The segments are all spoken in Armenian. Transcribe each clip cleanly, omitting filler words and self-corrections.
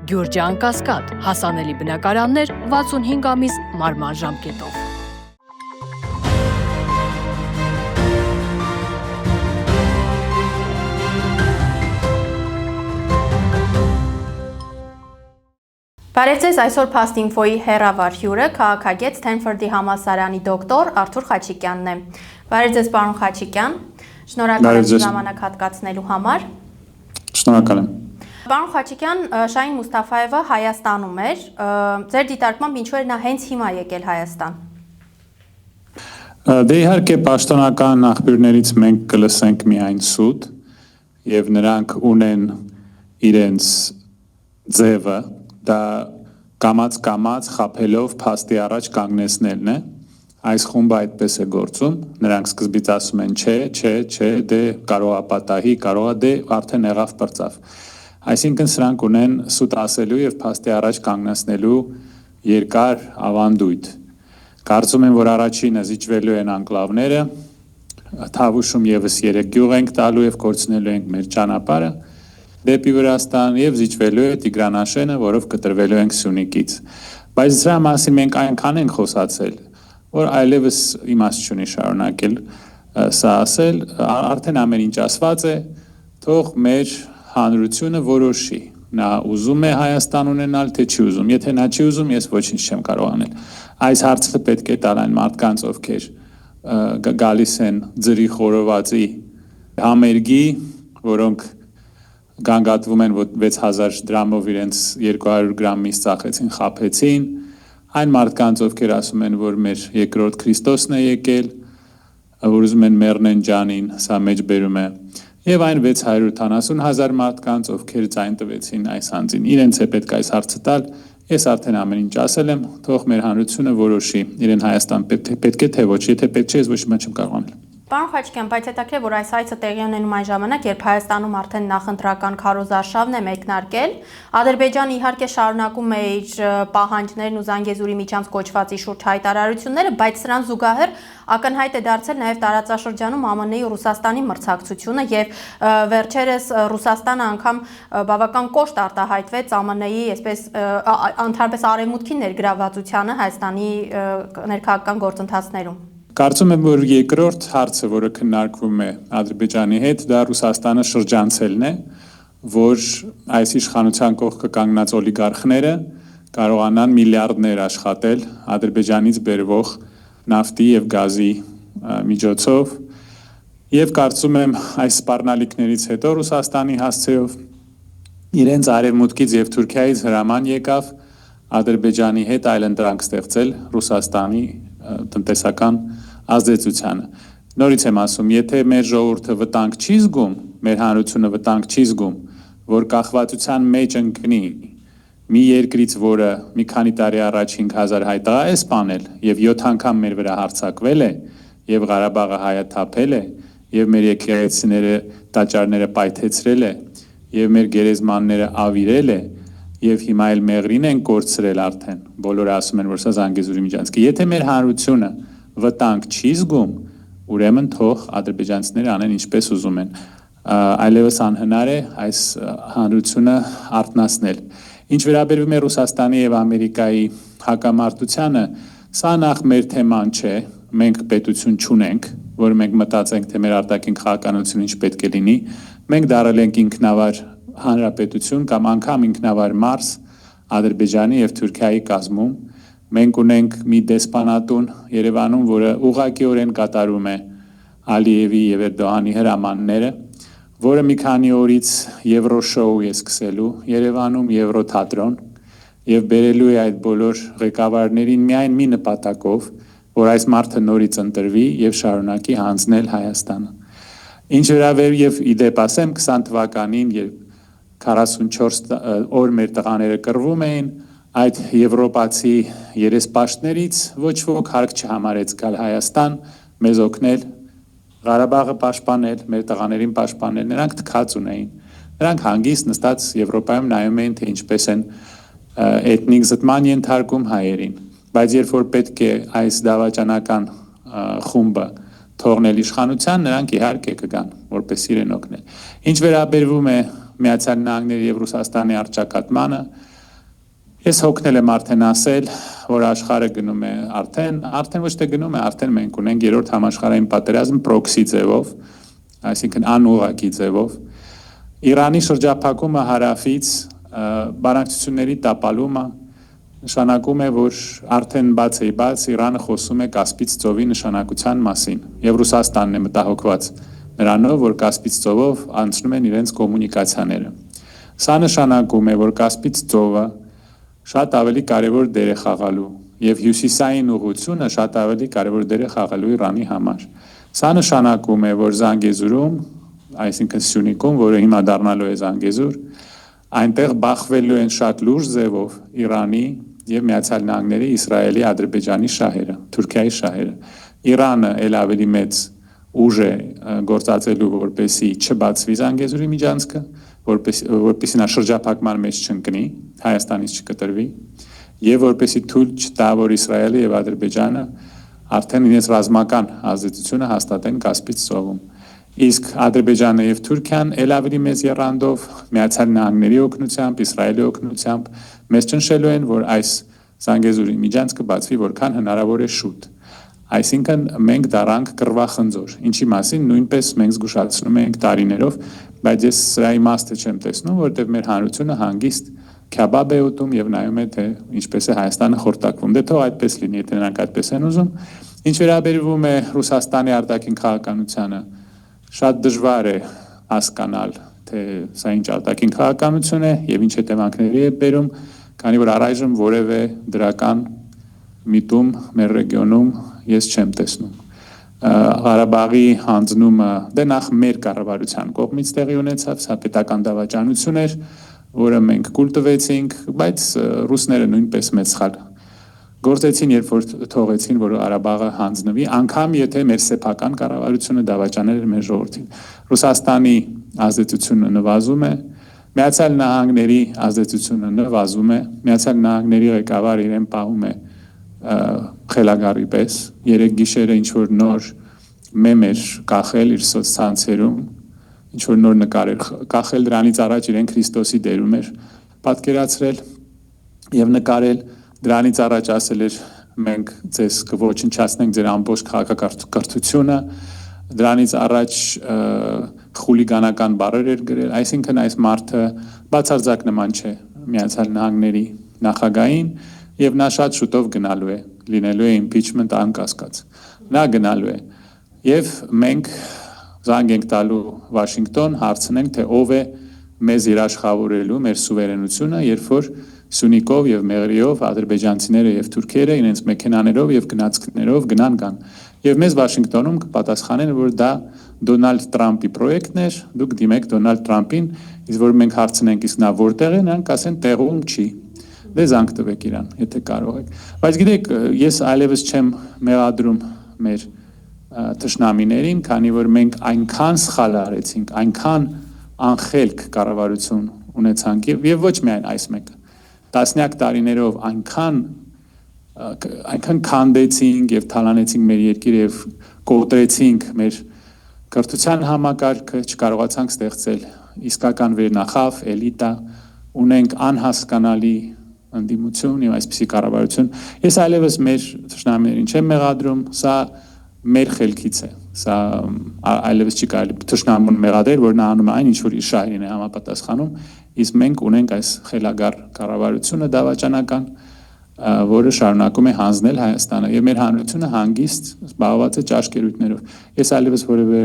Գյուրջան Կասկադ, հասանելի բնակարաններ 65 ամիս մարման ժամկետով։ Բարև ձեզ, այսօր Փաստ-Ինֆոյի հեռավար հյուրը քաղաքագետ Սթենֆորդի համալսարանի դոկտոր Արթուր Խաչիկյանն է։ Բարև ձեզ, պարոն Խաչիկյան, շնորհակալ եմ ժամանակ հատկացնելու համար։ Շնորհակալ եմ։ Պարոն Խաչիկյան, Շահին Մուսթաֆայևը Հայաստանում էր, ձեր դիտարկմամբ ինչու էր նա հենց հիմա եկել Հայաստան։ Դե իհարկե պաշտոնական աղբյուրներից մենք կլսենք միայն սուտ եւ նրանք ունեն իրենց ձևը, դա կամաց խափելով փաստի առաջ կանգնեցնելն է, այս խումբը այդպես է գործում, նրանք սկզբից ասում են չէ, դե կարող է պատահի, կարող է դե արդեն եղավ պրծավ, այսինքն սրանք ունեն սուտ ասելու եւ փաստի առաջ կանգնեցնելու երկար ավանդույթ, կարծում եմ, որ առաջինը զիջվելու են անկլավները, Թավուշում եւս 3 գյուղ ենք տալու եւ կորցնելու ենք մեր ճանապարհը, դեպի Վրաստան եւ զիջվելու է Տիգրանաշենը, որով կտրվելու ենք Սյունիքից։ Բայց դրա մասին մենք այնքան ենք խոսացել, որ այլևս իմաստ չունի շարունակել սա ասել, արդեն ամեն ինչ ասված է, թող մեր հանրությունը որոշի։ Նա ուզում է Հայաստան ունենալ, թե չի ուզում։ Եթե նա չի ուզում, ես ոչինչ չեմ կարող անել։ Այս հարցը պետք է տալ այն մարդկանց, ովքեր գալիս են ձրի խորովածի համերգի, որոնք գանգատվում են, որ 6000 դրամով իրենց 200 գրամ միս ծախեցին, խափեցին, այն մարդկանց, ովքեր ասում են, որ մեր երկրորդ Քրիստոսն է եկել, որ ուզում են մեռնեն ջանին, սա մեջ բերում է, եւ այն 670,000 մարդկանց, ովքեր ձայն տվեցին այս անձին, իրենց է պետք այս հարցը տալ, ես արդեն ամեն ինչ ասել եմ, թող մեր հանրությունը որոշի, իրեն Հայաստան պետք է թե ոչ, եթե պետք չէ, ես ոչ մի չեմ կարող անել։ Պարոն Խաչիկյան, բայց հետաքրքիր է, որ այս այցը տեղի ունենում այն ժամանակ, երբ Հայաստանում արդեն նախընտրական քարոզարշավն է մեկնարկել, Ադրբեջանը իհարկե շարունակում է իր պահանջներն ու Զանգեզուրի միջանց կոչվածի շուրջ հայտարարությունները, բայց սրան զուգահեռ ակնհայտ է դարձել նաև տարածաշրջանում ԱՄՆ-ի ու Ռուսաստանի մրցակցությունը եւ վերջերս Ռուսաստանը անգամ բավական կոշտ արտահայտվեց ԱՄՆ-ի, այսպես ընդհանրապես արևմուտքի ներգրավվածությանը Հայաստանի ներքաղաքական գործընթացներում։ Կարծում եմ, որ երկրորդ հարցը, որը քննարկվում է Ադրբեջանի հետ, դա Ռուսաստանը շրջանցելն է, որ այս իշխանության կողքը կանգնած օլիգարխները կարողանան միլիարդներ աշխատել Ադրբեջանից բերվող նավթի եւ գազի միջոցով եւ կարծում եմ այս սպառնալիքներից հետո Ռուսաստանի հասցեով իրենց արևմուտքից եւ Թուրքիայից հրաման եկավ Ադրբեջանի հետ այլընտրանք ստեղծել Ռուսաստանի տնտեսական ազդեցությանը։ Նորից եմ ասում, եթե մեր ժողովուրդը վտանգ չի զգում, մեր հանրությունը վտանգ չի զգում, որ կախվածության մեջ ընկնի մի երկրից, որը մի քանի տարի առաջ 5000 հայ տղա է սպանել եւ 7 անգամ մեր վրա հարձակվել է եւ Ղարաբաղը հայաթափել է եւ մեր եկեղեցիները տաճարները պայթեցրել է եւ մեր գերեզմանները ավիրել է եւ հիմա էլ մեղրին են կորցրել արդեն։ Բոլորը ասում են, որ սա Զանգեզուրի միջանցք է։ Եթե մեր հանրությունը վտանգ չի զգում, ուրեմն թող ադրբեջանցիները անեն ինչպես ուզում են։ Այլևս անհնար է այս հանրությունը արթնացնել։ Ինչ վերաբերում է Ռուսաստանի եւ Ամերիկայի հակամարտությանը, սա նախ մեր թեման չէ, մենք պետություն չունենք, որ մենք մտածենք, թե մեր արտաքին քաղաքականությունը ինչ պետք է լինի։ Մենք դարել ենք ինքնավար հանրապետություն կամ անգամ ինքնավար մարզ Ադրբեջանի եւ Թուրքիայի կազմում։ Մենք ունենք մի դեսպանատուն Երևանում, որը ուղղակիորեն կատարում է Ալիևի եւ Էրդողանի հրամանները, որը մի քանի օրից Եվրոշոու է սկսելու Երևանում, Եվրոթատրոն եւ բերելու է այդ բոլոր ղեկավարներին միայն մի նպատակով, որ այս մարդը նորից ընտրվի եւ շարունակի հանձնել Հայաստանը։ Ինչ վերաբերում եւ իդեպ ասեմ 20 թվականին, երբ 44 օր մեր տղաները կռվում էին, այդ եվրոպացի երեսպաշտներից ոչ ոք հարկ չհամարեց գալ Հայաստան, մեզ օգնել, Ղարաբաղը պաշտպանել, մեր տղաներին պաշտպանել, նրանք թքած ունեին։ Նրանք հանգիստ նստած Եվրոպայում նայում էին, թե ինչպես են էթնիկ զտման ենթարկում հայերին։ Բայց երբ որ պետք է այս դավաճանական խումբը թողնել իշխանության, նրանք իհարկե կգան, որպես իրեն օգնել։ Ինչ վերաբերվում է Միացյալ Նահանգների եւ Ռուսաստանի առճակատմանը, Ես հոգնել եմ արդեն ասել, որ աշխարհը գնում է արդեն ոչ թե գնում է, արդեն մենք ունենք երրորդ համաշխարհային պատերազմ պրոքսի ձևով, այսինքն անուղղակի ձևով։ Իրանի շրջափակումը հարավից, բանակցությունների տապալումը նշանակում է, որ արդեն բաց Իրանը խոսում է Կասպից ծովի նշանակության մասին, եւ Ռուսաստանն է մտահոգված նրանով, որ Կասպից ծովով անցնում են իրենց կոմունիկացիաները։ Սա նշանակում է, որ Կասպից ծովը շատ ավելի կարևոր դեր է խաղալու եւ հյուսիսային ուղղությունը շատ ավելի կարևոր դեր է խաղալու Իրանի համար։ Սա նշանակում է, որ Զանգեզուրում, այսինքն Սյունիքում, որը հիմա դառնալու է Զանգեզուր, այնտեղ բախվելու են շատ լուրջ ձևով Իրանի եւ Միացյալ Նահանգների, Իսրայելի, Ադրբեջանի շահերը, Թուրքիայի շահերը։ Իրանը ել ավելի մեծ ուժ է գործածելու, որպեսզի չբացվի Զանգեզուրի միջանցքը, որպեսզի նա շրջափակման մեջ չընկնի, Հայաստանից չկտրվի, եւ որպեսզի թույլ չտա, որ Իսրայելը եւ Ադրբեջանը արդեն իրենց ռազմական ազդեցությունը հաստատեն Կասպից ծովում։ Իսկ Ադրբեջանը եւ Թուրքիան ել ավելի մեծ եռանդով Միացյալ Նահանգների օգնությամբ, Իսրայելի օգնությամբ մեզ ճնշելու են, որ այս Զանգեզուրի միջանցքը բացվի որքան հնարավոր է շուտ։ Այսինքն մենք դառանք կռվախնձոր, ինչի մասին նույնպես մենք զգուշացնում ենք տարիներով, բայց ես սրա իմաստը չեմ տեսնում, որտեղ մեր հանրությունը հանգիստ քյաբաբ է ուտում եւ նայում է, թե ինչպես է Հայաստանը խորտակվում։ Դե թող այդպես լինի, եթե նրանք այդպես են ուզում։ Ինչ վերաբերվում է Ռուսաստանի արտաքին քաղաքականությանը, շատ դժվար է հասկանալ, թե սա ինչ արտաքին քաղաքականություն է եւ ինչ հետևանքների է բերում, քանի որ առայժմ որևէ դրական միտում մեր ռեգիոնում ես չեմ տեսնում։ Ղարաբաղի հանձնումը դե նախ մեր կառավարության կողմից տեղի ունեցավ, սա պետական դավաճանություն էր, որը մենք կուլ տվեցինք, բայց ռուսները նույնպես մեծ սխալ գործեցին, երբ որ թողեցին, որ Ղարաբաղը հանձնվի, անգամ եթե մեր սեփական կառավարությունը դավաճանել էր մեր ժողովրդին։ Ռուսաստանի ազդեցությունը նվազում է, Միացյալ Նահանգների ազդեցությունը նվազում է, Միացյալ Նահանգների ղեկավարը իրեն պահում է խելագարի պես, երեք գիշերը ինչ որ նոր մեմ էր կախել իր սոցցանցերում, ինչ որ նոր նկար էր կախել, դրանից առաջ իրեն Քրիստոսի դերում էր պատկերացրել եւ նկարել, դրանից առաջ ասել էր մենք ձեզ կոչնչացնենք ձեր ամբողջ քաղաքակրթությունը, դրանից առաջ խուլիգանական բառեր էր գրել, այսինքն այս մարդը բացարձակ նման չէ Միացյալ Նահանգների նախագահային եւ նա շատ շուտով գնալու է, լինելու է impeachment անկասկած։ Նա գնալու է եւ մենք զանգ ենք տալու Վաշինգտոն, հարցնենք, թե ով է մեզ երաշխավորելու մեր սուվերենությունը, երբ որ Սյունիքով եւ Մեղրիով ադրբեջանցիները եւ թուրքերը իրենց մեքենաներով եւ գնացքներով գնան։ Եվ մեզ Վաշինգտոնում կպատասխանեն, որ դա Դոնալդ Տրամպի պրոյեկտն էր, դուք դիմեք Դոնալդ Տրամպին, իսկ որ մենք հարցնենք, իսկ նա որտեղ է, նրանք ասեն տեղում չի։ Դե զանգ տվեք իրան, եթե կարող եք։ Բայց գիտեք, ես այլևս չեմ մեղադրում մեր թշնամիներին, քանի որ մենք այնքան սխալ արեցինք, այնքան անխելք կառավարություն ունեցանք եւ ոչ միայն այս մեկը։ Տասնյակ տարիներով այնքան քանդեցինք եւ թալանեցինք մեր երկիրը եւ կոտրեցինք մեր կրթության համակարգը, չկարողացանք ստեղծել իսկական վերնախավ, էլիտա, ունենք անհասկանալի ընդդիմություն եւ այսպիսի կառավարություն։ Ես այլևս մեր թշնամիներին չեմ մեղադրում, սա մեր խելքից է, սա այլևս չի կարելի թշնամուն մեղադրել, որ նա անում է այն, ինչ որ իր շահերին է համապատասխանում, իսկ մենք ունենք այս խելագար կառավարությունը դավաճանական, որը շարունակում է հանձնել Հայաստանը եւ մեր հանրությունը հանգիստ զբաղված է ճաշկերույթներով։ Ես այլևս որևէ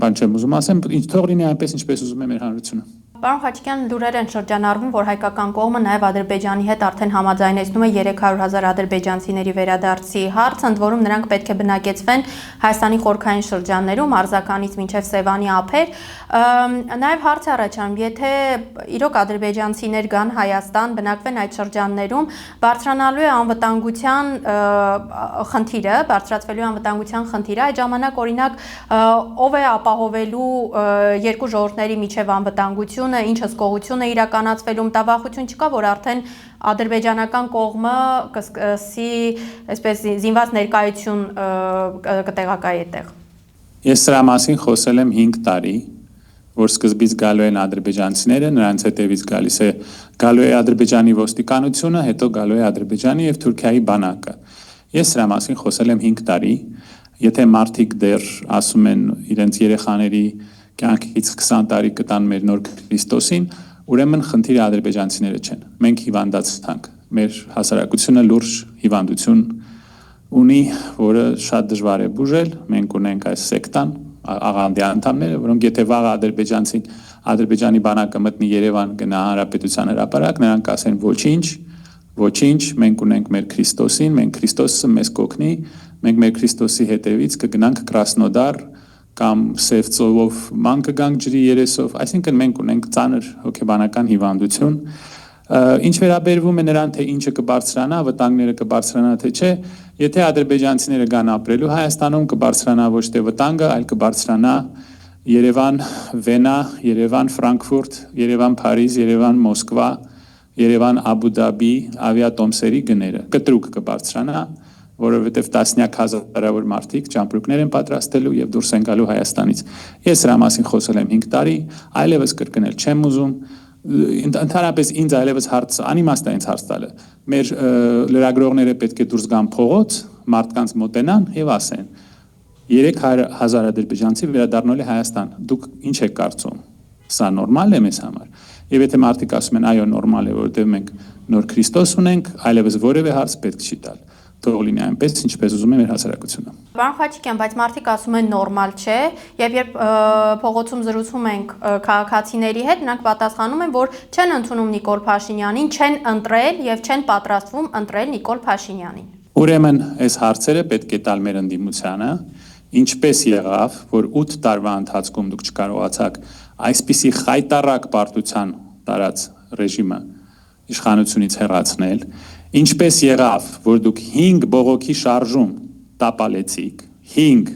բան չեմ ուզում ասեմ, ինչ թող լինի այնպես, ինչպես ուզում է մեր հանրությունը։ Պարոն Խաչիկյան, լուրեր են շրջանառվում, որ հայկական կողմը նաև Ադրբեջանի հետ արդեն համաձայնեցնում է 300,000 ադրբեջանցիների վերադարձի հարց, ընդ որում նրանք պետք է բնակեցվեն Հայաստանի խորքային շրջաններում, Արզականից մինչև Սևանի ափեր։ Նաև հարց է առաջանում, եթե իրոք ադրբեջանցիներ գան Հայաստան, բնակվեն այդ շրջաններում, բարձրանալու է անվտանգության խնդիրը, բարձրացվելու է անվտանգության խնդիրը, այդ ժամանակ օրինակ ով է ապահովելու երկու ժողովուրդների միջև անվտանգություն, ինչ հսկողություն է իրականացվելու, մտավախություն չկա, որ արդեն ադրբեջանական կողմը կսկսի այսպես զինված ներկայություն կտեղակայի այդտեղ։ Ես սրա մասին խոսել եմ 5 տարի, որ սկզբից գալու են ադրբեջանցիները, նրանց հետևից գալու է Ադրբեջանի ոստիկանությունը, հետո գալու է Ադրբեջանի եւ Թուրքիայի բանակը։ Ես սրա մասին խոսել եմ 5 տարի, եթե մարդիկ դեռ ասում են իրենց երեխաների կյանքից 20 տարի կտան մեր նոր Քրիստոսին, ուրեմն խնդիրը ադրբեջանցիները չեն։ Մենք հիվանդացանք, մեր հասարակությունը լուրջ հիվանդություն ունի, որը շատ դժվար է բուժել, մենք ունենք այս սեկտան, աղանդի անդամները, որոնք եթե վաղը Ադրբեջանի բանակը մտնի Երևան գնա հանրապետության հրապարակ, նրանք ասեն ոչինչ, մենք ունենք մեր Քրիստոսին, մենք Քրիստոսը մեզ կօգնի, մենք մեր Քրիստոսի հետևից կգնանք Կրասնոդար կամ Սև ծովով ման կգանք ջրի երեսով, այսինքն մենք ունենք ծանր հոգեբանական հիվանդություն։ Ինչ վերաբերվում է նրան, թե ինչը կբարձրանա, վտանգները կբարձրանա, թե չէ, եթե ադրբեջանցիները գան ապրելու Հայաստանում, կբարձրանա ոչ թե վտանգը, այլ կբարձրանա Երևան, Վենա, Երևան, Ֆրանկֆուրտ, Երևան, Փարիզ, Երևան, Մոսկվա, Երևան, Աբու Դաբի ավիատոմսերի գները, կտրուկ կբարձրանա, որովհետև տասնյակ հազարավոր մարդիկ ճամպրուկներ են պատրաստելու եւ դուրս են գալու Հայաստանից։ Ես սրա մասին խոսել եմ 5 տարի, այլևս կրկնել չեմ ուզում։ Ընդհանրապես ինձ այլևս անիմաստ է ինձ հարց տալը։ Մեր լրագրողները պետք է դուրս գան փողոց, մարդկանց մոտենան եւ ասեն. 300,000 ադրբեջանցի վերադառնալ է Հայաստան։ Դուք ինչ եք կարծում։ Սա նորմալ է մեզ համար։ Եվ եթե մարդիկ ասում են այո նորմալ է, որովհետեւ մենք նոր Քրիստոս ունենք, այլևս որևէ հարց պետք չի տալ։ Թող լինի այնպես, ինչպես ուզում է մեր հասարակությունը։ Պարոն Խաչիկյան, բայց մարդիկ ասում են նորմալ չէ, եւ երբ փողոցում զրուցում ենք քաղաքացիների հետ, նրանք պատասխանում են, որ չեն ընդունում Նիկոլ Փաշինյանին, չեն ընտրել եւ չեն պատրաստվում ընտրել Նիկոլ Փաշինյանին։ Ուրեմն այս հարցերը պետք է տալ մեր ընդդիմությանը, ինչպես եղավ, որ 8 տարվա ընթացքում դուք չկարողացաք այսպիսի խայտառակ պարտության տարած ռեժիմը իշխանությունից հեռացնել, ինչպես եղավ, որ դուք 5 բողոքի շարժում տապալեցիք, 5,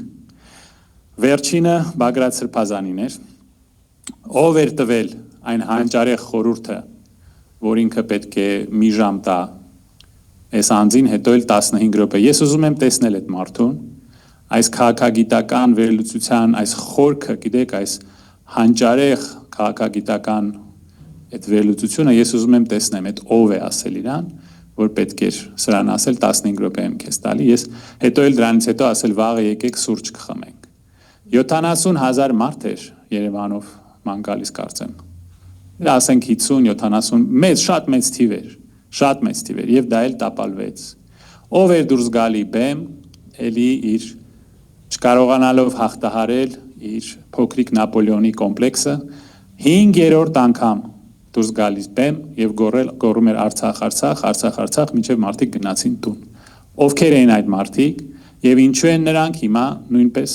վերջինը Բագրատ Սրբազանին էր, ով էր տվել այն հանճարեղ խորհուրդը, որ ինքը պետք է մի ժամ տա այս անձին, հետո էլ 15 րոպե։ Ես ուզում եմ տեսնել այդ մարդուն, այս քաղաքագիտական վերլուծության, այս խորքը, գիտեք, այս հանճարեղ քաղաքագիտական այդ վերլուծությունը ես ուզում եմ տեսնեմ, այդ ով է ասել իրան, որ պետք էր սրան ասել 15 րոպե եմ քեզ տալի, ես հետո էլ դրանից հետո ասել վաղը եկեք սուրճ կխմենք։ 70,000 մարդ էր Երևանով ման գալիս կարծեմ։ Ասենք 50-70, շատ մեծ թիվ էր, եւ դա էլ տապալվեց։ Ով էր դուրս գալի բեմ, էլի իր չկարողանալով հաղթահարել իր փոքրիկ Նապոլեոնի կոմպլեքսը 5-րդ անգամ դուրս գալիս բեմ եւ գոռում էր Արցախ, մինչեւ մարդիկ գնացին տուն։ Ովքեր էին այդ մարդիկ եւ ինչու են նրանք հիմա նույնպես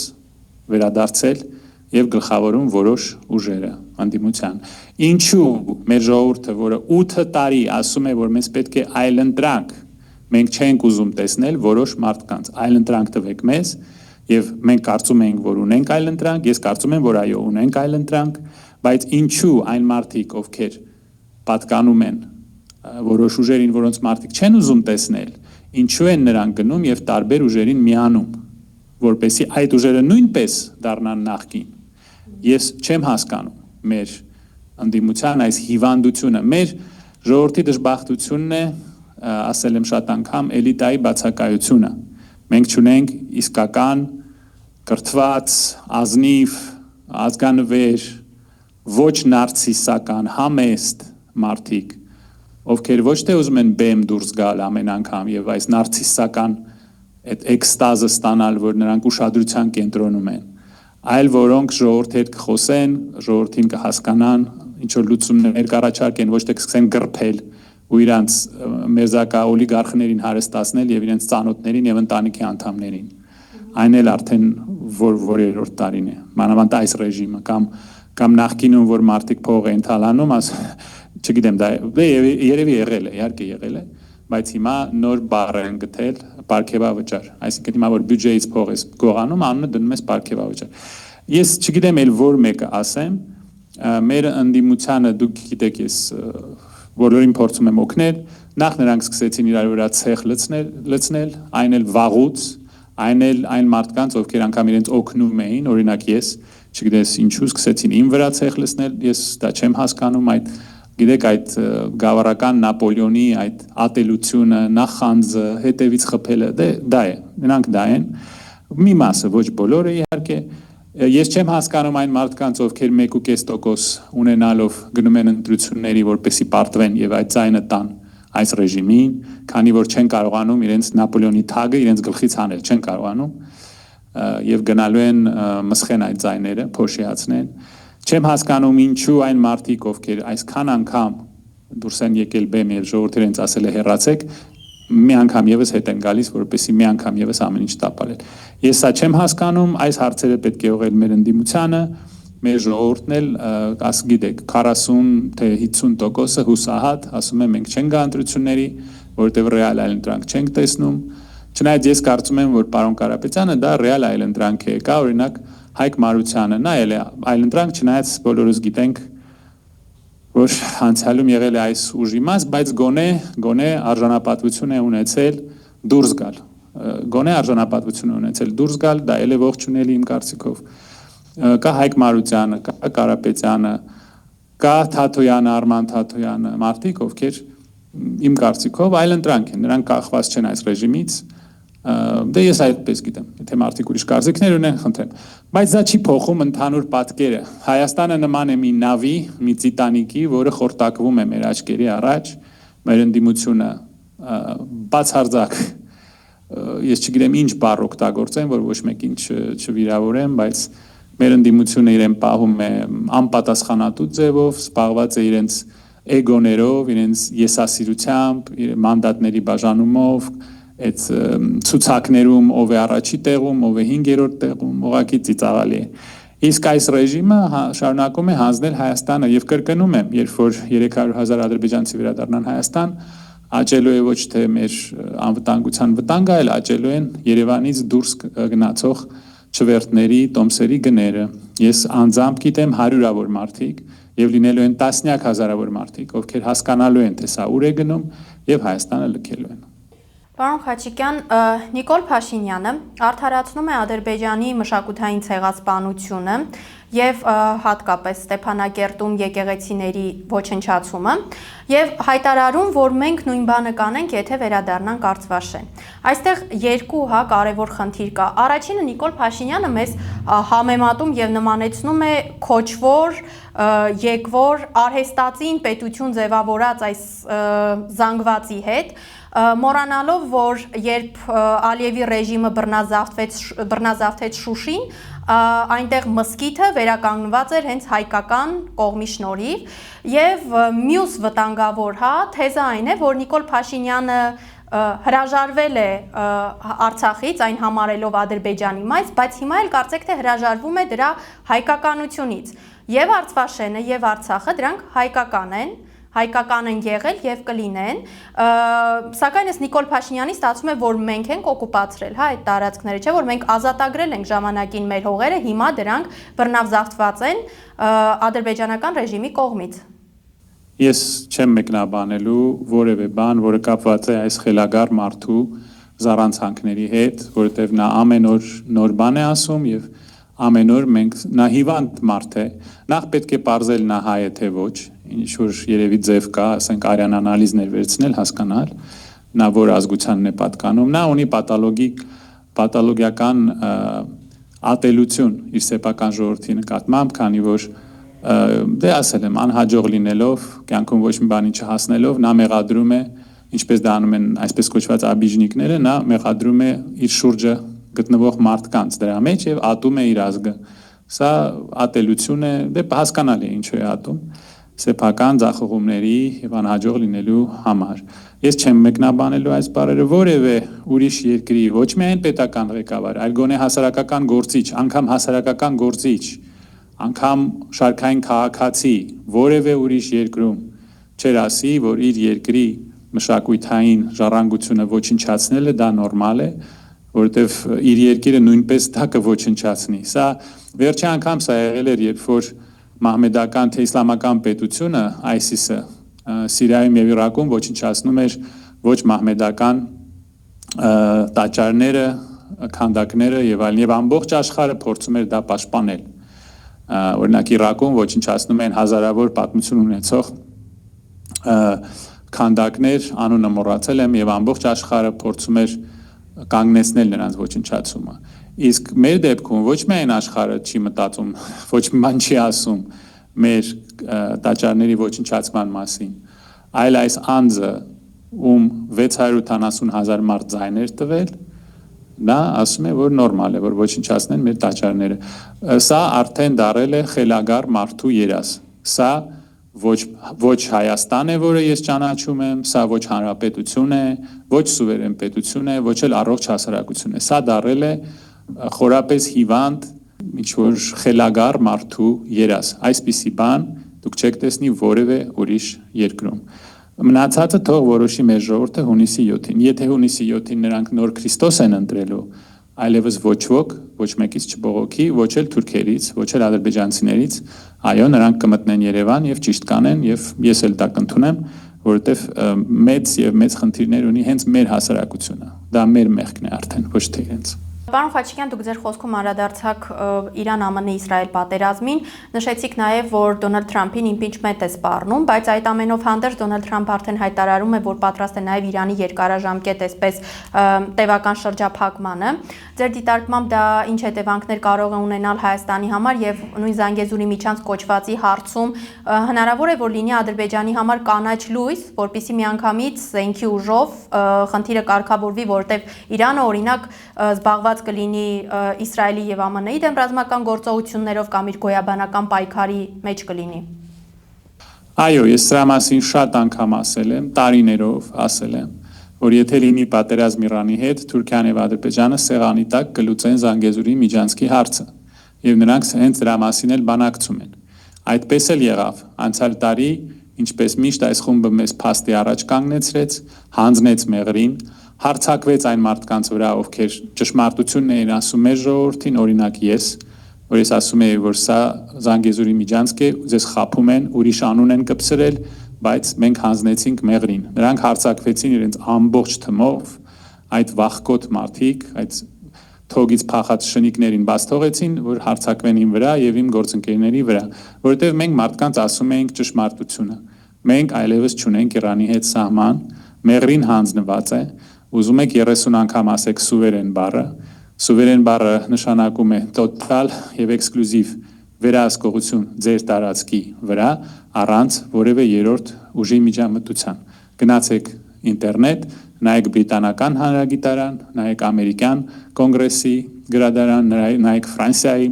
վերադարձել եւ գլխավորում որոշ ուժերը անդիմության։ Ինչու մեր ժողովուրդը, որը 8 տարի ասում է, որ մեզ պետք է այլընտրանք, մենք չենք ուզում տեսնել որոշ մարդկանց, այլընտրանք տվեք մեզ եւ մենք կարծում ենք, որ ունենք այլընտրանք, ես կարծում եմ, որ այո, ունենք այլընտրանք, բայց ինչու այն մարդիկ, ովքեր պատկանում են որոշ ուժերին, որոնց մարդիկ չեն ուզում տեսնել, ինչու են նրանք գնում եւ տարբեր ուժերին միանում, որպեսզի այդ ուժերը նույնպես դառնան նախկին։ Ես չեմ հասկանում մեր ընդդիմության այս հիվանդությունը, մեր ժողովրդի դժբախտությունն է, ասել եմ շատ անգամ, էլիտայի բացակայությունը։ Մենք չունենք իսկական կրթված, ազնիվ, ազգանվեր, ոչ նարցիսական, համեստ մարդիկ, ովքեր ոչ թե ուզում են բեմ դուրս գալ ամեն անգամ եւ այս նարցիսական այդ էքստազը ստանալ, որ նրանք ուշադրության կենտրոնում են, այլ որոնք ժողովրդի հետ կխոսեն, ժողովրդին կհասկանան, ինչ որ լուծումներ կառաջարկեն, ոչ թե կսկսեն գրփել ու իրանց մերձակա օլիգարխներին հարստացնել եւ իրենց ծանոթներին եւ ընտանիքի անդամներին։ Այն էլ արդեն որերորդ տարին է, մանավանդ այս ռեժիմը կամ նախկինում, որ մարդիկ փող են թալանում, չգիտեմ, դա երևի եղել է, իհարկե եղել է, բայց հիմա նոր բառ են գտել պարգևավճար, այսինքն հիմա որ բյուջեից փող ես գողանում, անունը դնում ես պարգևավճար։ Ես չգիտեմ էլ որ մեկը ասեմ, մեր ընդդիմությանը դուք գիտեք, ես բոլորին փորձում եմ օգնել, նախ նրանք սկսեցին իրար վրա ցեխ լցնել, այն էլ վաղուց, այն էլ այն մարդկանց, ովքեր անգամ իրենց օգնում էին, օրինակ ես չգիտես ինչու սկսեցին իմ վրա ցեխ լցնել, ես դա չեմ հասկանում, այդ գիտեք այդ գավառական Նապոլեոնի այդ ատելությունը, նախանձը, հետևից խփելը, դա է, նրանք դա են, մի մասը, ոչ բոլորը իհարկե, ես չեմ հասկանում այն մարդկանց, ովքեր 1.5% ունենալով գնում են ընտրությունների, որպեսզի պարտվեն եւ այդ ձայնը տան այս ռեժիմին, քանի որ չեն կարողանում իրենց Նապոլեոնի թագը իրենց գլխից հանել, չեն կարողանում եւ գնալու են մսխեն այդ ձայները, փոշիացնեն։ Չեմ հասկանում ինչու այն մարդիկ, ովքեր այսքան անգամ դուրս են եկել բեմ եւ ժողովուրդը իրենց ասել է հեռացեք, մի անգամ եւս հետ են գալիս, որպեսզի մի անգամ եւս ամեն ինչ տապալել։ Ես սա չեմ հասկանում, այս հարցերը պետք է ուղղել մեր ընդդիմությանը, մեր ժողովուրդն էլ, գիտեք, 40 թե 50% հուսահատ ասում են մենք չենք գա ընտրությունների, որովհետեւ ռեալ այլընտրանք չենք տեսնում։ Չնայած ես կարծում եմ, որ պարոն Կարապետյանը դա ռեալ այլընտրանք է, կա օրինակ Հայկ Մարությանը, նա էլ է այլընտրանք, չնայած բոլորս գիտենք, որ անցյալում եղել է այս ուժի մաս, բայց գոնե արժանապատվություն է ունեցել դուրս գալ։ Գոնե արժանապատվություն է ունեցել դուրս գալ, դա էլ է ողջունելի իմ կարծիքով։ Կա Հայկ Մարությանը, կա Կարապետյանը, կա Թաթոյանը, Արման Թաթոյանը, մարդիկ, ովքեր իմ կարծիքով այլընտրանք են, նրանք կախված չեն այս ռեժիմից։ Դե ես այդպես գիտեմ, եթե մարդիկ ուրիշ կարծիքներ ունեն, խնդրեմ։ Բայց դա չի փոխում ընդհանուր պատկերը։ Հայաստանը նման է մի նավի, մի տիտանիկի, որը խորտակվում է մեր աչքերի առաջ, մեր ընդդիմությունը բացարձակ, ես չգիտեմ ինչ բառ օգտագործեմ, որ ոչ մեկին չվիրավորեմ, բայց մեր ընդդիմությունը իրեն պահում է անպատասխանատու ձևով, զբաղված է իրենց էգոներով, իրենց եսասիրությամբ, մանդատների բաժանումով, այդ ցուցակներում ով է առաջի տեղում, ով է 5-րդ տեղում, ուղղակի ծիծաղալի է։ Իսկ այս ռեժիմը շարունակում է հանձնել Հայաստանը եւ կրկնում եմ, երբ որ 300,000 ադրբեջանցի վերադառնան Հայաստան, աճելու է ոչ թե մեր անվտանգության վտանգը, այլ աճելու են Երևանից դուրս գնացող չվերթների, տոմսերի գները։ Ես անձամբ գիտեմ հարյուրավոր մարդիկ եւ լինելու են տասնյակ հազարավոր մարդիկ, ովքեր հասկանալու են, թե սա ուր է գնում եւ Հայաստանը լքելու են։ Պարոն Խաչիկյան, Նիկոլ Փաշինյանը արդարացնում է Ադրբեջանի մշակութային ցեղասպանությունը եւ հատկապես Ստեփանակերտում եկեղեցիների ոչնչացումը եւ հայտարարում, որ մենք նույն բանը կանենք, եթե վերադառնանք Արցվաշեն։ Այստեղ երկու կարևոր խնդիր կա։ Առաջինը Նիկոլ Փաշինյանը մեզ համեմատում եւ նմանեցնում է քոչվոր եկվոր արհեստածին պետություն ձևավորած այս զանգվածի հետ, մոռանալով, որ երբ Ալիևի ռեժիմը բռնազավթեց Շուշին, այնտեղ մզկիթը վերականգնված էր հենց հայկական կողմի շնորհիվ եւ մյուս վտանգավոր թեզը այն է, որ Նիկոլ Փաշինյանը հրաժարվել է Արցախից, այն համարելով Ադրբեջանի մայր, բայց հիմա էլ կարծեք թե հրաժարվում է դրա հայկականությունից։ Եվ Արցվաշենը եւ Արցախը դրանք հայկական են եղել եւ կլինեն, սակայն ես Նիկոլ Փաշինյանի ստացվում է, որ մենք ենք օկուպացրել, այդ տարածքները, չէ՞ որ մենք ազատագրել ենք ժամանակին մեր հողերը, հիմա դրանք բռնազավթված են ադրբեջանական ռեժիմի կողմից։ Ես չեմ մեկնաբանելու որևէ բան, որը կապված է այս խելագար մարդու զառանցանքների հետ, որովհետեւ նա ամեն օր նոր բան է ասում եւ ամեն օր մենք նա հիվանդ մարդ է, նախ պետք է պարզել նա հայ է թե ոչ, ինչ որ երևի ձև կա, ասենք արյան անալիզներ վերցնել, հասկանալ, նա որ ազգությանն է պատկանում, նա ունի պաթոլոգիական ատելություն իր սեփական ժողովրդի նկատմամբ, քանի որ դե ասել եմ, անհաջող լինելով, կյանքում ոչ մի բանի չհասնելով, նա մեղադրում է, ինչպես դա անում են այսպես կոչված աբիժնիկները, նա մեղադրում է իր շուրջը գտնվող մարդկանց դրա մեջ եւ ատում է իր ազգը։ Սա ատելություն է, դե հասկանալի է ինչու է ատում սեփական ձախողումների եւ անհաջող լինելու համար։ Ես չեմ մեկնաբանելու այս բառերը որևէ ուրիշ երկրի, ոչ միայն պետական ղեկավար, այլ գոնե հասարակական գործիչ, անգամ հասարակական գործիչ, անգամ շարքային քաղաքացի, որևէ ուրիշ երկրում չեր ասի, որ իր երկրի մշակութային ժառանգությունը ոչնչացնելը դա նորմալ է, որովհետև իր երկիրը նույնպես դա կոչնչացնի։ Սա վերջի անգամ սա եղել էր, երբ որ մահմեդական թե իսլամական պետությունը ISIS-ը Սիրիայում եւ Իրաքում ոչնչացնում էր ոչ մահմեդական տաճարները, քանդակները եւ այլն, եւ ամբողջ աշխարհը փորձում էր դա պաշտպանել։ Օրինակ Իրաքում ոչնչացնում են հազարավոր պատմություն ունեցող քանդակներ, անունը մոռացել եմ, եւ ամբողջ աշխարհը փորձում էր կանգնեցնել նրանց ոչնչացումը։ Իսկ մեր դեպքում ոչ միայն աշխարհը չի մտածում, ոչ մի բան չի ասում մեր տաճարների ոչնչացման մասին, այլ այս անձը, ում 680,000 մարդ ձայներ տվել, նա ասում է, որ նորմալ է, որ ոչնչացնեն մեր տաճարները։ Սա արդեն դարել է խելագար մարդու երազ։ Սա ոչ Հայաստան է, որը ես ճանաչում եմ, սա ոչ հանրապետություն է, ոչ սուվերեն պետություն է, ոչ էլ առողջ հասարակություն է։ Սա դարել է խորապես հիվանդ, ինչ-որ խելագար մարդու երազ։ Այսպիսի բան դուք չեք տեսնի որևէ ուրիշ երկրում։ Մնացածը թող որոշի մեր ժողովուրդը հունիսի 7-ին։ Եթե հունիսի 7-ին նրանք նոր Քրիստոս են ընտրելու, այլևս ոչ ոք, ոչ մեկից չբողոքի, ոչ էլ թուրքերից, ոչ էլ ադրբեջանցիներից, այո, նրանք կմտնեն Երևան եւ ճիշտ կանեն եւ ես էլ դա կընդունեմ, որովհետեւ մեծ խնդիրներ ունի հենց մեր հասարակությունը։ Դա մեր մեղքն է արդեն, ոչ թե իրենց։ Պարոն Խաչիկյան, դուք ձեր խոսքում անդրադարձաք Իրան-ԱՄՆ-Իսրայել պատերազմին, նշեցիք նաև, որ Դոնալդ Թրամփին իմպիչմենտ է սպառնում, բայց այդ ամենով հանդերձ Դոնալդ Թրամփը արդեն հայտարարում է, որ պատրաստ է նաև Իրանի երկարաժամկետ այսպես տևական շրջափակմանը։ Ձեր դիտարկմամբ դա ինչ հետևանքներ կարող է ունենալ Հայաստանի համար եւ նույն Զանգեզուրի միջանց կոչվածի հարցում հնարավոր է, որ լինի Ադրբեջանի համար կանաչ լույս, որպեսզի միանգամից զենքի ուժով խնդիրը կարգավորվի, որտեղ Իրանը օրինակ զբաղված կլինի Իսրայելի եւ ԱՄՆ-ի դեմ ռազմական գործողություններով կամ իր գոյաբանական պայքարի մեջ կլինի։ Այո, ես սրա մասին շատ անգամ ասել եմ, տարիներով ասել եմ, որ եթե լինի պատերազմ Իրանի հետ, Թուրքիան եւ Ադրբեջանը սեղանի տակ կլուծեն Զանգեզուրի միջանցքի հարցը, եւ նրանք հենց դրա մասին էլ բանակցում են։ Այդպես էլ եղավ։ Անցյալ տարի, ինչպես միշտ այս խումբը մեզ փաստի առաջ կանգնեցրեց, հանձնեց մեղրին, հարցակվեց այն մարդկանց վրա, ովքեր ճշմարտությունն էին ասում մեր ժողովրդին, օրինակ ես, որ ես ասում եի, որ սա Զանգեզուրի միջանցք է, ձեզ խաբում են, ուրիշ անուն են կպցրել, բայց մենք հանձնեցինք մեղրին։ Նրանք հարցակվեցին իրենց ամբողջ թմով, այդ վախկոտ մարդիկ, այդ թոգից փախած շնիկներին բաց թողեցին, որ հարցակվեն իմ վրա եւ իմ գործընկերների վրա, որովհետեւ մենք մարդկանց ասում էինք ճշմարտությունը։ Մենք այլևս չունենք Իրանի հետ սահման, մեղրին հանձնված է, ուզում եք 30 անգամ ասեք սուվերեն բառը, սուվերեն բառը նշանակում է տոտալ եւ էքսկլյուզիվ վերահսկողություն ձեր տարածքի վրա առանց որևէ երրորդ ուժի միջամտության։ Գնացեք ինտերնետ, նայեք բրիտանական հանրագիտարան, նայեք ամերիկյան կոնգրեսի գրադարան, նայեք Ֆրանսիայի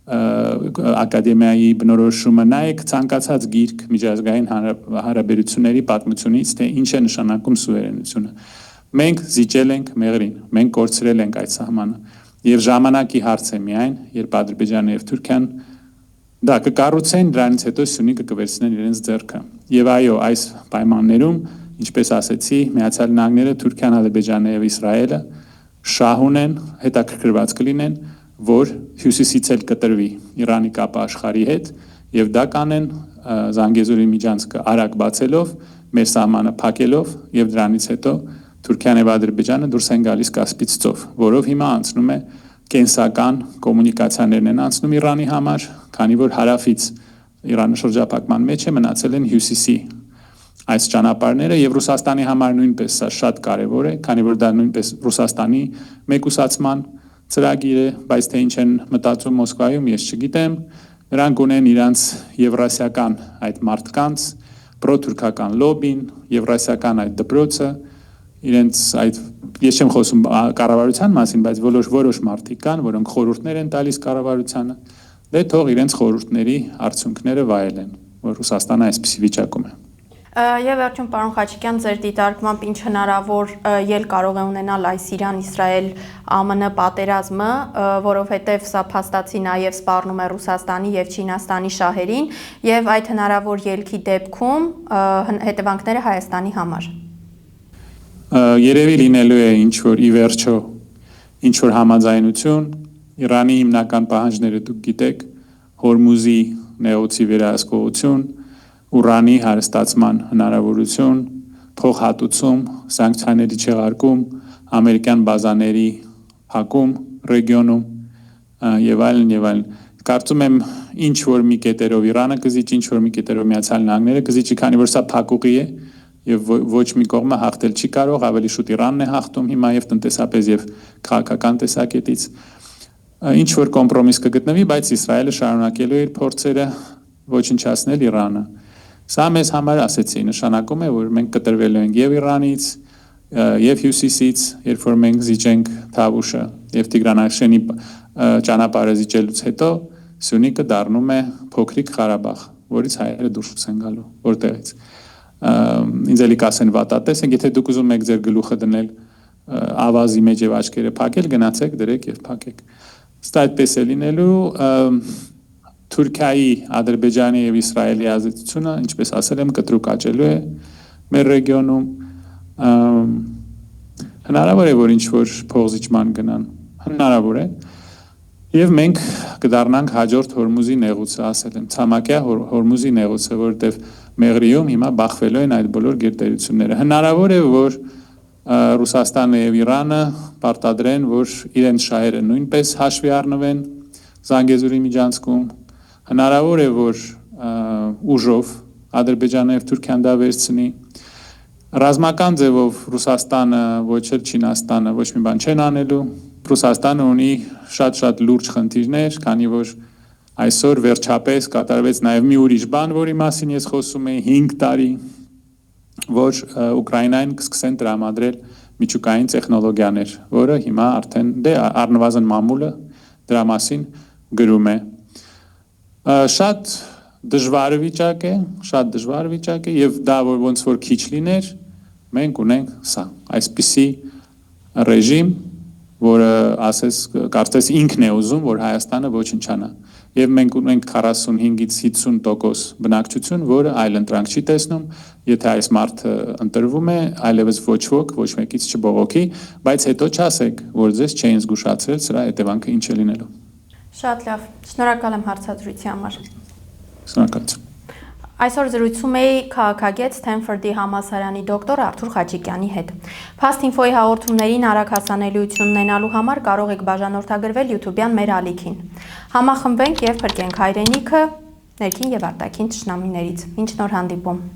ակադեմիայի բնորոշումը, նայեք ցանկացած գիրք միջազգային հարաբերությունների պատմությունից, թե ինչ է նշանակում սուվերենությունը։ Մենք զիջել ենք մեղրին, մենք կորցրել ենք այդ սահմանը եւ ժամանակի հարց է միայն, երբ Ադրբեջանը եւ Թուրքիան դա կկառուցեն, դրանից հետո Սյունիքը կվերցնեն իրենց ձեռքը։ Եվ այո, այս պայմաններում, ինչպես ասեցի, Միացյալ Նահանգները, Թուրքիան, Ադրբեջանը եւ Իսրայելը շահ ունեն, հետաքրքրված կլինեն, որ հյուսիսից էլ կտրվի Իրանի կապը աշխարհի հետ եւ դա կանեն Զանգեզուրի միջանցքը արագ բացելով, մեր սահմանը փակելով եւ դրանից հետո Թուրքիան եւ Ադրբեջանը դուրս են գալիս Կասպից ծով, որով հիմա անցնում է կենսական կոմունիկացիաներն են անցնում Իրանի համար, քանի որ հարավից Իրանը շրջափակման մեջ է, մնացել են հյուսիսի այս ճանապարհները եւ Ռուսաստանի համար նույնպես սա շատ կարեւոր է, քանի որ դա նույնպես Ռուսաստանի մեկուսացման ծրագիր է, բայց թե ինչ են մտածում Մոսկվայում, ես չգիտեմ։ Նրանք ունեն իրանց եվրասիական այդ մարդկանց, պրոթուրքական լոբին, եվրասիական այդ դպրոցը, իրենց այդ ես չեմ խոսում կառավարության մասին, բայց որոշ մարդիկ կան, որոնք խորհուրդներ են տալիս կառավարությանը, դե թող իրենց խորհուրդների արդյունքները վայելեն, որ Ռուսաստանը այսպիսի վիճակում է։ Եվ վերջում պարոն Խաչիկյան, ձեր դիտարկմամբ ինչ հնարավոր ելք կարող է ունենալ այս Իրան-Իսրայել ԱՄՆ պատերազմը, որովհետև սա փաստացի նաև սպառնում է Ռուսաստանի եւ Չինաստանի շահերին եւ այդ հնարավոր ելքի դեպքում հետևանքները Հայաստանի համար։ Երևի լինելու է ինչ-որ ի վերջո ինչ-որ համաձայնություն, Իրանի հիմնական պահանջները դուք գիտեք, Հորմուզի նեղուցի վերահսկողություն, ուրանի հարստացման հնարավորություն, փոխհատուցում, սանկցիաների չեղարկում, ամերիկյան բազաների փակում ռեգիոնում եւ այլն եւ այլն։ Կարծում եմ ինչ որ մի կետերով Իրանը կզիջի, ինչ որ մի կետերով Միացյալ Նահանգները կզիջի, քանի որ սա փակուղի է եւ ոչ մի կողմը հաղթել չի կարող, ավելի շուտ Իրանն է հաղթում հիմա եւ տնտեսապես եւ քաղաքական տեսակետից։ Ինչ որ կոմպրոմիս կգտնվի, բայց Իսրայելը շարունակելու է իր փորձերը ոչնչացնել Իրանը։ Սա մեզ համար, ասեցի, նշանակում է, որ մենք կտրվելու ենք եւ Իրանից, եւ Հյուսիսից, երբ որ մենք զիջենք Թավուշը եւ Տիգրանաշենի ճանապարհը զիջելուց հետո Սյունիքը դառնում է փոքրիկ Ղարաբաղ, որից հայերը դուրս են գալու, որտեղից։ Ինձ էլի կասեն վատատես ենք, եթե դուք ուզում եք ձեր գլուխը դնել ավազի մեջ եւ աչքերը փակել, գնացեք դրեք եւ փակեք։ Սա այդպես է լինելու։ Թուրքիայի, Ադրբեջանի եւ Իսրայելի ազդեցությունը, ինչպես ասել եմ, կտրուկ աճելու է մեր ռեգիոնում։ Հնարավոր է, որ ինչ-որ փողզիջման գնան, հնարավոր է, եւ մենք կդառնանք հաջորդ Հորմուզի նեղուցը, ասել եմ, ցամաքյա Հորմուզի նեղուցը, որտեվ Մեղրիում հիմա բախվելու են այդ բոլոր գերտերությունները։ Հնարավոր է, որ Ռուսաստանը եւ Իրանը պարտադրեն, որ իրենց շահերը նույնպես հաշվի առնվեն Զանգեզուրի միջանցքում։ Հնարավոր է, որ ուժով Ադրբեջանը եւ Թուրքիան դա վերցնի։ Ռազմական ձևով Ռուսաստանը, ոչ էլ Չինաստանը ոչ մի բան չեն անելու։ Ռուսաստանը ունի շատ լուրջ խնդիրներ, քանի որ այսօր վերջապես կատարվեց նաև մի ուրիշ բան, որի մասին ես խոսում եի 5 տարի, որ Ուկրաինային կսկսեն տրամադրել միջուկային տեխնոլոգիաներ, որը հիմա արդեն առնվազն մամուլը դրա մասին գրում է։ Շատ դժվար վիճակ է եւ դա ոնց որ քիչ լիներ, մենք ունենք սա, այսպիսի ռեժիմ, որը կարծես ինքն է ուզում, որ Հայաստանը ոչնչանա։ Եվ մենք ունենք 45-ից 50% բնակչություն, որը այլ ընտրանք չի տեսնում, եթե այս մարդը ընտրվում է, այլևս ոչ ոք, ոչ մեկից չբողոքի, բայց հետո չասեք, որ ձեզ չէին զգուշացրել սրա հետևանքը ինչ է լինելու։ Շատ լավ, շնորհակալ եմ հարցադրության համար։ Շնորհակալություն։ Այսօր զրույցում էի քաղաքագետ Սթենֆորդի համալսարանի դոկտոր Արթուր Խաչիկյանի հետ։ Fast Info-ի հաղորդումներին արագ հասանելիություն ունենալու համար կարող եք բաժանորդագրվել YouTube-յան մեր ալիքին։ Համախմբենք եւ փրկենք հայրենիքը ներքին եւ արտաքին թշնամիներից։ Մինչ նոր հանդիպում։